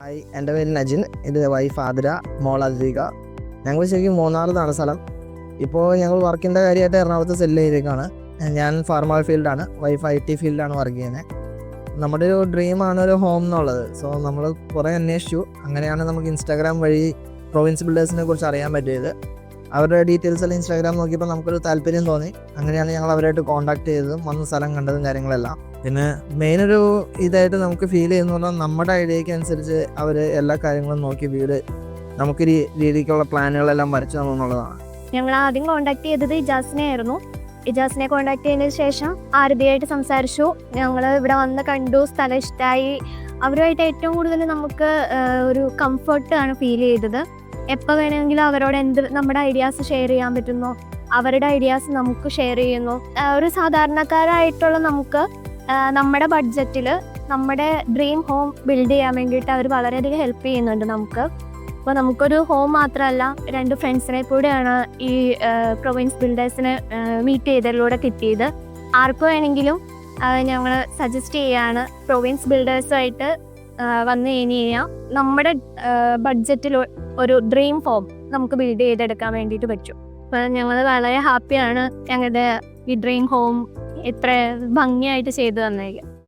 എൻ്റെ പേര് നജിൻ, ഇത് വൈഫ് ആതിര, മോൾ അദ്വിക. ഞങ്ങൾ ശരിക്കും മൂന്നാറിലാണ് സ്ഥലം. ഇപ്പോൾ ഞങ്ങൾ വർക്കിൻ്റെ കാര്യമായിട്ട് എറണാകുളത്ത് സെല്ല് ചെയ്തേക്കാണ്. ഞാൻ ഫാർമർ ഫീൽഡാണ്, വൈഫ് IT ഫീൽഡാണ് വർക്ക് ചെയ്യുന്നത്. നമ്മുടെ ഒരു ഡ്രീമാണ് ഒരു ഹോം എന്നുള്ളത്. സോ നമ്മൾ കുറേ അന്വേഷിച്ചു. അങ്ങനെയാണ് നമുക്ക് ഇൻസ്റ്റാഗ്രാം വഴി പ്രൊവിൻസ് ബിൽഡേഴ്സിനെ കുറിച്ച് അറിയാൻ പറ്റിയത്. അവരുടെ ഡീറ്റെയിൽസ് എല്ലാം ഇൻസ്റ്റാഗ്രാം നോക്കിയപ്പോൾ നമുക്കൊരു താല്പര്യം തോന്നി. അങ്ങനെയാണ് ഞങ്ങൾ അവരായിട്ട് കോൺടാക്ട് ചെയ്തതും വന്ന സ്ഥലം കണ്ടതും കാര്യങ്ങളെല്ലാം. പിന്നെ മെയിനൊരു ഇതായിട്ട് നമുക്ക് ഫീൽ ചെയ്യുന്ന പറഞ്ഞാൽ നമ്മുടെ ഐഡിയയ്ക്ക് അനുസരിച്ച് അവർ എല്ലാ കാര്യങ്ങളും നോക്കി വീട് നമുക്ക് രീതിക്കുള്ള പ്ലാനുകളെല്ലാം വരച്ചു തന്നുള്ളതാണ്. ഞങ്ങൾ ആദ്യം കോൺടാക്ട് ചെയ്തത് ഇജാസിനെ ആയിരുന്നു. ഇജാസിനെ കോൺടാക്ട് ചെയ്തതിന് ശേഷം ആരതിയായിട്ട് സംസാരിച്ചു. ഞങ്ങൾ ഇവിടെ വന്ന് കണ്ടു, സ്ഥലം ഇഷ്ടമായി. അവരുമായിട്ട് ഏറ്റവും കൂടുതൽ നമുക്ക് ഒരു കംഫർട്ടാണ് ഫീൽ ചെയ്തത്. എപ്പോൾ വേണമെങ്കിലും അവരോട് നമ്മുടെ ഐഡിയാസ് ഷെയർ ചെയ്യാൻ പറ്റുന്നു, അവരുടെ ഐഡിയാസ് നമുക്ക് ഷെയർ ചെയ്യുന്നു. ഒരു സാധാരണക്കാരായിട്ടുള്ള നമുക്ക് നമ്മുടെ ബഡ്ജറ്റിൽ നമ്മുടെ ഡ്രീം ഹോം ബിൽഡ് ചെയ്യാൻ വേണ്ടിയിട്ട് അവർ വളരെയധികം ഹെൽപ്പ് ചെയ്യുന്നുണ്ട് നമുക്ക്. അപ്പോൾ നമുക്കൊരു ഹോം മാത്രമല്ല, 2 ഫ്രണ്ട്സിനെ കൂടെയാണ് ഈ പ്രൊവിൻസ് ബിൽഡേഴ്സിനെ മീറ്റ് ചെയ്തതിലൂടെ കിട്ടിയത്. ആർക്കും വേണമെങ്കിലും ഞങ്ങൾ സജസ്റ്റ് ചെയ്യുകയാണ്, പ്രൊവിൻസ് ബിൽഡേഴ്സുമായിട്ട് വന്ന് കഴിഞ്ഞാൽ നമ്മുടെ ബഡ്ജറ്റിൽ ഒരു ഡ്രീം ഹോം നമുക്ക് ബിൽഡ് ചെയ്തെടുക്കാൻ വേണ്ടിയിട്ട് പറ്റും. അപ്പോൾ ഞങ്ങൾ വളരെ ഹാപ്പിയാണ് ഞങ്ങളുടെ ഈ ഡ്രീം ഹോം ഇത്ര ഭംഗിയായിട്ട് ചെയ്തു തന്നേക്ക്.